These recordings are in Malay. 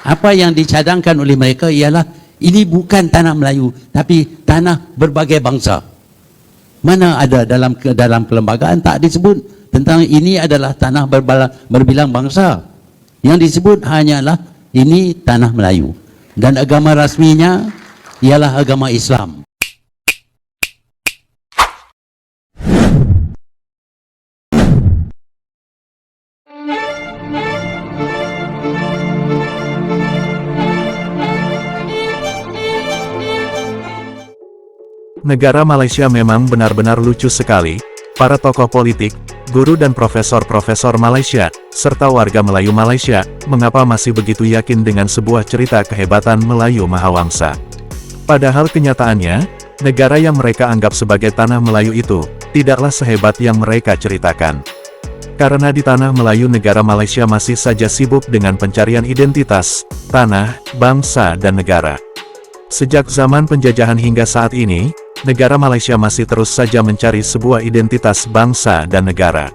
Apa yang dicadangkan oleh mereka ialah ini bukan tanah Melayu, tapi tanah berbagai bangsa. Mana ada dalam perlembagaan tak disebut tentang ini adalah tanah berbilang bangsa. Yang disebut hanyalah ini tanah Melayu. Dan agama rasminya ialah agama Islam. Negara Malaysia memang benar-benar lucu sekali. Para tokoh politik, guru dan profesor-profesor Malaysia, serta warga Melayu Malaysia, mengapa masih begitu yakin dengan sebuah cerita kehebatan Melayu Mahawangsa. Padahal kenyataannya, negara yang mereka anggap sebagai tanah Melayu itu, tidaklah sehebat yang mereka ceritakan. Karena di tanah Melayu negara Malaysia masih saja sibuk dengan pencarian identitas, tanah, bangsa dan negara. Sejak zaman penjajahan hingga saat ini, negara Malaysia masih terus saja mencari sebuah identitas bangsa dan negara.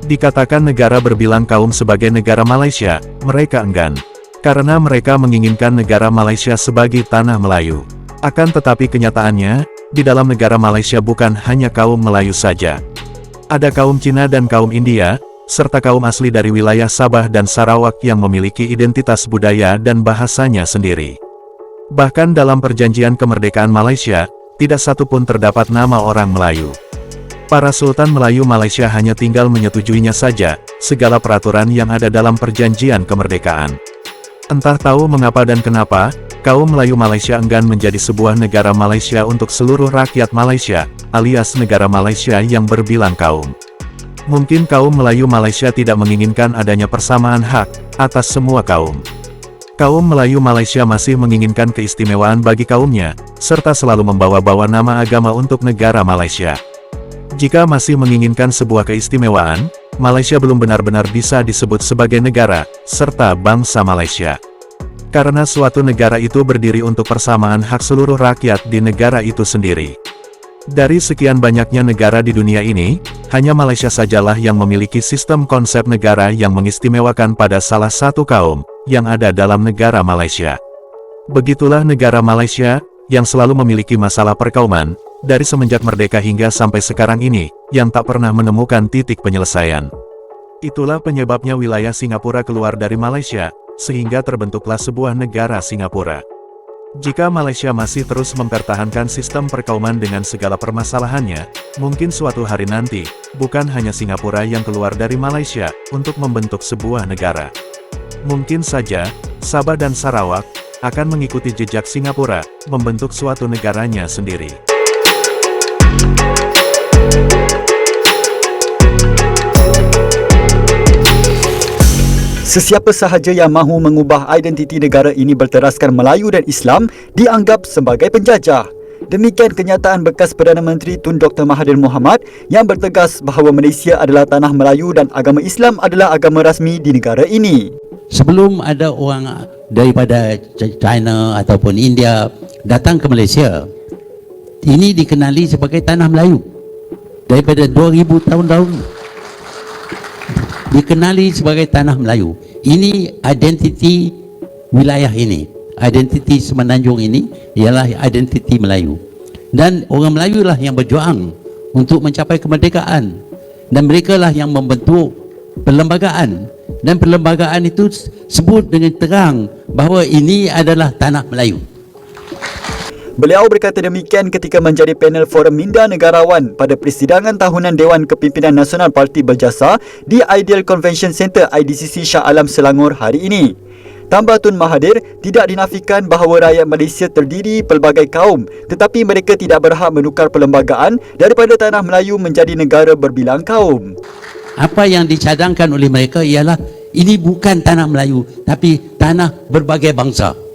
Dikatakan negara berbilang kaum sebagai negara Malaysia, mereka enggan. Karena mereka menginginkan negara Malaysia sebagai tanah Melayu. Akan tetapi kenyataannya, di dalam negara Malaysia bukan hanya kaum Melayu saja. Ada kaum Cina dan kaum India, serta kaum asli dari wilayah Sabah dan Sarawak yang memiliki identitas budaya dan bahasanya sendiri. Bahkan dalam perjanjian kemerdekaan Malaysia, tidak satu pun terdapat nama orang Melayu. Para Sultan Melayu Malaysia hanya tinggal menyetujuinya saja, segala peraturan yang ada dalam perjanjian kemerdekaan. Entah tahu mengapa dan kenapa, kaum Melayu Malaysia enggan menjadi sebuah negara Malaysia untuk seluruh rakyat Malaysia, alias negara Malaysia yang berbilang kaum. Mungkin kaum Melayu Malaysia tidak menginginkan adanya persamaan hak atas semua kaum. Kaum Melayu Malaysia masih menginginkan keistimewaan bagi kaumnya, serta selalu membawa-bawa nama agama untuk negara Malaysia. Jika masih menginginkan sebuah keistimewaan, Malaysia belum benar-benar bisa disebut sebagai negara, serta bangsa Malaysia. Karena suatu negara itu berdiri untuk persamaan hak seluruh rakyat di negara itu sendiri. Dari sekian banyaknya negara di dunia ini, hanya Malaysia sajalah yang memiliki sistem konsep negara yang mengistimewakan pada salah satu kaum, yang ada dalam negara Malaysia. Begitulah negara Malaysia, yang selalu memiliki masalah perkauman, dari semenjak merdeka hingga sampai sekarang ini, yang tak pernah menemukan titik penyelesaian. Itulah penyebabnya wilayah Singapura keluar dari Malaysia, sehingga terbentuklah sebuah negara Singapura. Jika Malaysia masih terus mempertahankan sistem perkauman dengan segala permasalahannya, mungkin suatu hari nanti, bukan hanya Singapura yang keluar dari Malaysia, untuk membentuk sebuah negara. Mungkin saja, Sabah dan Sarawak, akan mengikuti jejak Singapura, membentuk suatu negaranya sendiri. Sesiapa sahaja yang mahu mengubah identiti negara ini berteraskan Melayu dan Islam dianggap sebagai penjajah. Demikian kenyataan bekas Perdana Menteri Tun Dr. Mahathir Mohamad yang bertegas bahawa Malaysia adalah tanah Melayu dan agama Islam adalah agama rasmi di negara ini. Sebelum ada orang daripada China ataupun India datang ke Malaysia, ini dikenali sebagai tanah Melayu. Daripada 2000 tahun dahulu dikenali sebagai tanah Melayu. Ini identiti wilayah ini, identiti Semenanjung ini ialah identiti Melayu. Dan orang Melayu lah yang berjuang untuk mencapai kemerdekaan. Dan mereka lah yang membentuk perlembagaan. Dan perlembagaan itu sebut dengan terang bahawa ini adalah tanah Melayu. Beliau berkata demikian ketika menjadi panel Forum Minda Negarawan pada persidangan tahunan Dewan Kepimpinan Nasional Parti Berjasa di Ideal Convention Centre IDCC Shah Alam Selangor hari ini. Tambah Tun Mahathir, tidak dinafikan bahawa rakyat Malaysia terdiri pelbagai kaum, tetapi mereka tidak berhak menukar perlembagaan daripada tanah Melayu menjadi negara berbilang kaum. Apa yang dicadangkan oleh mereka ialah ini bukan tanah Melayu, tapi tanah berbagai bangsa.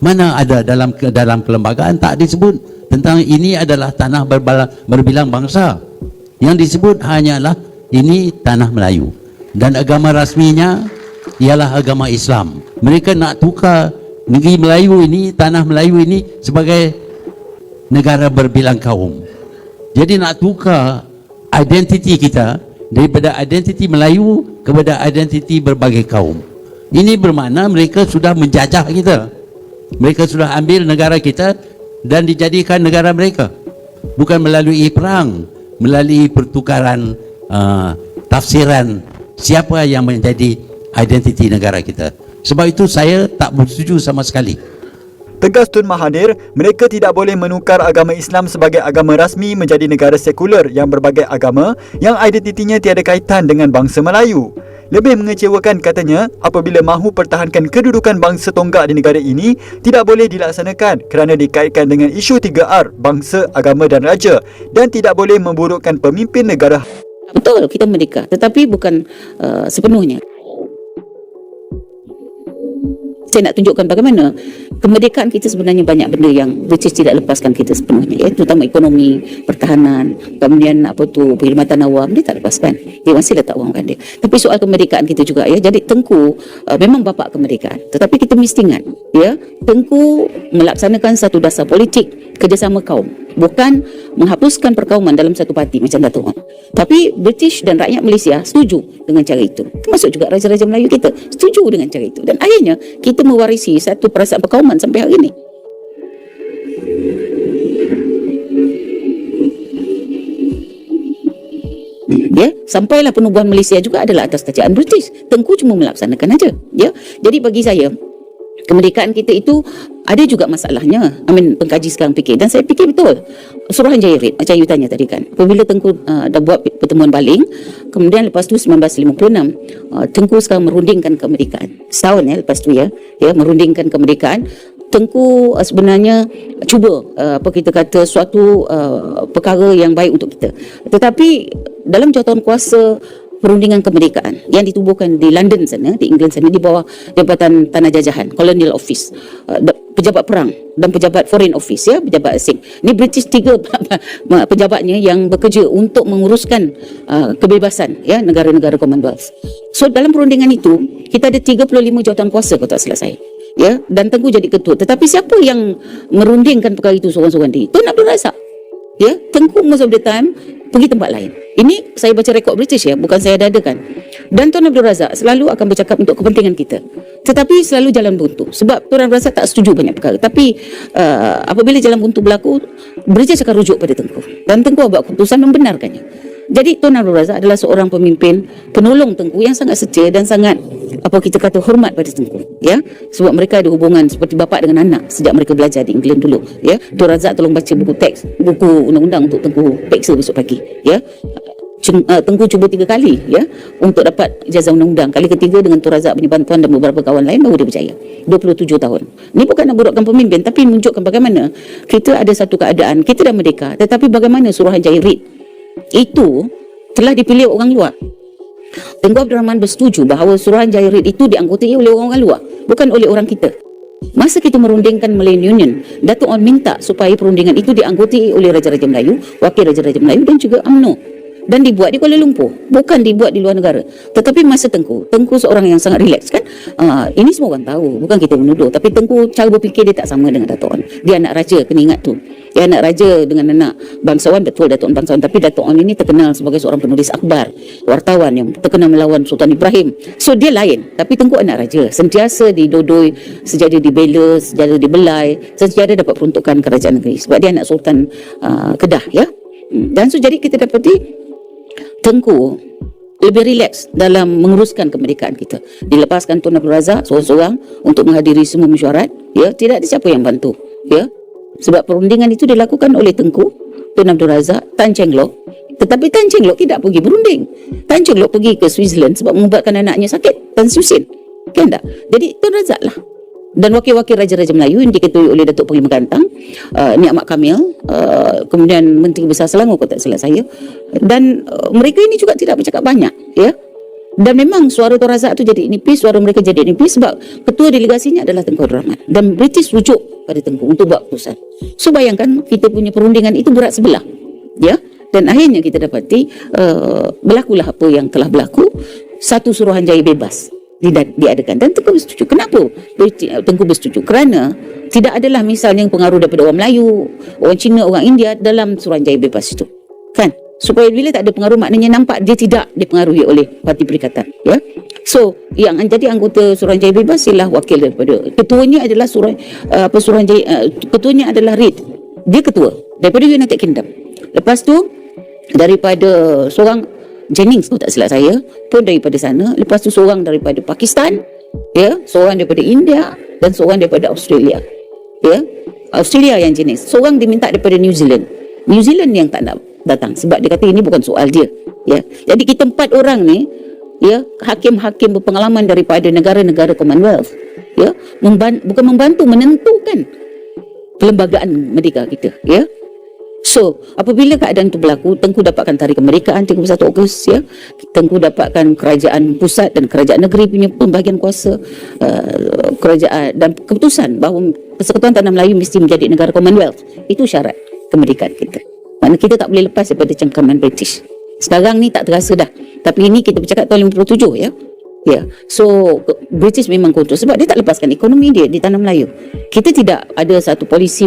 Mana ada dalam perlembagaan tak disebut tentang ini adalah tanah berbilang bangsa. Yang disebut hanyalah ini tanah Melayu. Dan agama rasminya ialah agama Islam. Mereka nak tukar negeri Melayu ini, tanah Melayu ini sebagai negara berbilang kaum. Jadi nak tukar identiti kita daripada identiti Melayu kepada identiti berbagai kaum. Ini bermakna mereka sudah menjajah kita. Mereka sudah ambil negara kita dan dijadikan negara mereka. Bukan melalui perang, melalui pertukaran tafsiran siapa yang menjadi identiti negara kita. Sebab itu saya tak bersetuju sama sekali. Tegas Tun Mahathir, mereka tidak boleh menukar agama Islam sebagai agama rasmi menjadi negara sekular yang berbagai agama yang identitinya tiada kaitan dengan bangsa Melayu. Lebih mengecewakan katanya, apabila mahu pertahankan kedudukan bangsa tonggak di negara ini tidak boleh dilaksanakan kerana dikaitkan dengan isu 3R, bangsa, agama dan raja, dan tidak boleh memburukkan pemimpin negara. Betul, kita merdeka, tetapi bukan sepenuhnya. Saya nak tunjukkan bagaimana kemerdekaan kita sebenarnya banyak benda yang British tidak lepaskan kita sepenuhnya, terutama ekonomi, pertahanan, kemudian perkhidmatan awam, dia tak lepaskan. Dia masih letak wang dia. Tapi soal kemerdekaan kita juga, ya. Jadi Tengku memang bapa kemerdekaan, tetapi kita mesti ingat, ya, Tengku melaksanakan satu dasar politik kerjasama kaum, bukan menghapuskan perkauman dalam satu parti macam Datuk Wan. Tapi British dan rakyat Malaysia setuju dengan cara itu, termasuk juga Raja-Raja Melayu kita setuju dengan cara itu, dan akhirnya kita mewarisi satu perasaan perkauman sampai hari ini. Ya, sampailah penubuhan Malaysia juga adalah atas kerajaan British. Tengku cuma melaksanakan aja, ya. Jadi bagi saya, kemerdekaan kita itu ada juga masalahnya. Pengkaji sekarang fikir, dan saya fikir betul. Suruhanjaya Reid, macam you tanya tadi kan, apabila Tengku dah buat pertemuan baling, kemudian lepas tu 1956 Tengku sekarang merundingkan kemerdekaan. Setahun lepas tu, ya merundingkan kemerdekaan. Tengku sebenarnya cuba kita kata suatu perkara yang baik untuk kita. Tetapi dalam jawatan kuasa perundingan kemerdekaan yang ditubuhkan di London sana, di England sana, di bawah Jabatan Tanah Jajahan, Colonial Office, pejabat perang dan pejabat Foreign Office, ya, pejabat asing. Ini British 3 pejabatnya yang bekerja untuk menguruskan kebebasan, ya, negara-negara Commonwealth. So dalam perundingan itu kita ada 35 jawatan kuasa kalau tak salah saya, ya, dan Tengku jadi ketua. Tetapi siapa yang merundingkan perkara itu seorang-seorang diri? Tun Abdul Razak. Ya, Tengku most of the time pergi tempat lain. Ini saya baca rekod British, ya, bukan saya dadakan. Dan Tun Abdul Razak selalu akan bercakap untuk kepentingan kita, tetapi selalu jalan buntu. Sebab Tun Abdul Razak tak setuju banyak perkara. Tapi apabila jalan buntu berlaku, British akan rujuk pada Tengku, dan Tengku buat keputusan membenarkannya. Jadi Tun Abdul Razak adalah seorang pemimpin penolong Tengku yang sangat setia dan sangat kita kata hormat pada Tengku, ya, sebab mereka ada hubungan seperti bapa dengan anak sejak mereka belajar di England dulu, ya. Tun Razak tolong baca buku teks, buku undang-undang untuk Tengku periksa besok pagi, ya. Tengku cuba 3 kali, ya, untuk dapat ijazah undang-undang. Kali ketiga dengan Tun Razak punya bantuan dan beberapa kawan lain baru dia berjaya. 27 tahun. Ini bukan nak burukkan pemimpin, tapi menunjukkan bagaimana kita ada satu keadaan, kita dah merdeka, tetapi bagaimana Suruhanjaya Reid itu telah dipilih orang luar. Tengku Abdul Rahman bersetuju bahawa Suruhanjaya Reid itu dianggotai oleh orang luar, bukan oleh orang kita. Masa kita merundingkan Malayan Union, Datuk Onn minta supaya perundingan itu dianggotai oleh Raja-Raja Melayu, Wakil Raja-Raja Melayu dan juga UMNO, dan dibuat di Kuala Lumpur, bukan dibuat di luar negara. Tetapi masa Tengku seorang yang sangat relax, kan. Ini semua orang tahu, bukan kita menuduh, tapi Tengku cara berfikir dia tak sama dengan Datuk Onn. Dia anak raja, kena ingat tu. Dia anak raja dengan anak bangsawan, betul Datuk Onn bangsawan, tapi Datuk Onn ini terkenal sebagai seorang penulis akhbar, wartawan yang terkenal melawan Sultan Ibrahim. So dia lain, tapi Tengku anak raja, sentiasa didodoi, sejadah dibela, sejadah dibelai, sejadah dapat peruntukan kerajaan negeri, sebab dia anak Sultan Kedah, ya. Dan so jadi kita dapati Tengku lebih rileks dalam menguruskan kemerdekaan kita. Dilepaskan Tun Abdul Razak seorang-seorang untuk menghadiri semua mesyuarat, ya, tidak ada siapa yang bantu, ya. Sebab perundingan itu dilakukan oleh Tengku, Tun Abdul Razak, Tan Cheng Lock. Tetapi Tan Cheng Lock tidak pergi berunding. Tan Cheng Lock pergi ke Switzerland sebab mengubatkan anaknya sakit, Tan Siew Sin, kan tak? Jadi Tun Razak lah. Dan wakil-wakil Raja-Raja Melayu yang diketuai oleh Datuk Panglima Gantang, Ni Ahmad Kamil, kemudian Menteri Besar Selangor kalau tak salah saya, dan mereka ini juga tidak bercakap banyak, ya. Dan memang suara Tun Razak tu jadi nipis, suara mereka jadi nipis sebab ketua delegasinya adalah Tengku Abdul Rahman, dan British rujuk pada Tengku untuk buat keputusan. So bayangkan kita punya perundingan itu berat sebelah, ya. Dan akhirnya kita dapati berlakulah apa yang telah berlaku. Satu Suruhanjaya bebas diadakan, dan Tengku bersetuju. Kenapa Tengku bersetuju? Kerana tidak adalah misalnya pengaruh daripada orang Melayu, orang Cina, orang India dalam Suruhanjaya bebas itu, kan. Supaya bila tak ada pengaruh, maknanya nampak dia tidak dipengaruhi oleh parti perikatan, ya. So, yang jadi anggota Suruhanjaya Bebas ialah wakil daripada ketuanya adalah ketuanya adalah Reid. Dia ketua daripada United Kingdom. Lepas tu daripada seorang Jennings tu tak silap saya pun daripada sana. Lepas tu seorang daripada Pakistan, ya, seorang daripada India dan seorang daripada Australia. Ya, Australia yang Jennings. Seorang diminta daripada New Zealand. New Zealand yang tak nak datang sebab dia kata ini bukan soal dia. Ya. Jadi kita 4 orang ni, ya, hakim-hakim berpengalaman daripada negara-negara Commonwealth, ya, bukan membantu, menentukan perlembagaan merdeka kita, ya. So, apabila keadaan itu berlaku, Tengku dapatkan Tarikh Kemerdekaan 31 Ogos, ya. Tengku dapatkan kerajaan pusat dan kerajaan negeri punya pembahagian kuasa, kerajaan dan keputusan bahawa Persekutuan Tanah Melayu mesti menjadi negara Commonwealth. Itu syarat kemerdekaan kita. Maknanya kita tak boleh lepas daripada cengkaman British. Sekarang ni tak terasa dah. Tapi ini kita bercakap tahun 57, ya. Ya. So British memang kontrol sebab dia tak lepaskan ekonomi dia di Tanah Melayu. Kita tidak ada satu polisi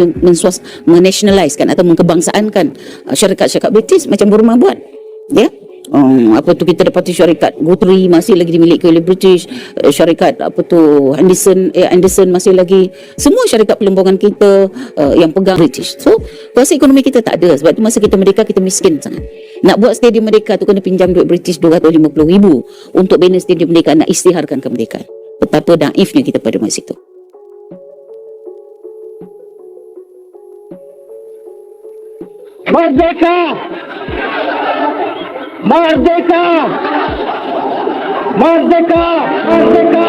menationalizekan atau mengkebangsaankan syarikat-syarikat British macam Burma buat. Ya. Apa tu kita dapati syarikat Guthrie masih lagi dimiliki oleh British, syarikat apa tu Anderson masih lagi, semua syarikat pelembungan kita yang pegang British. So kuasa ekonomi kita tak ada sebab tu masa kita merdeka kita miskin sangat. Nak buat stadium merdeka tu kena pinjam duit British 250,000 untuk bina stadium merdeka, nak isytiharkan kemerdekaan. Betapa naifnya kita pada masa itu. Merdeka! Merdeka! Merdeka! Merdeka!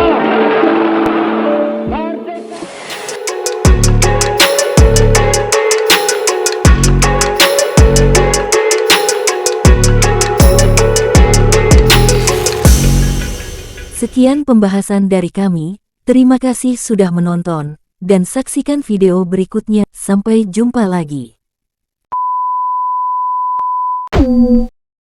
Sekian pembahasan dari kami, terima kasih sudah menonton, dan saksikan video berikutnya, sampai jumpa lagi.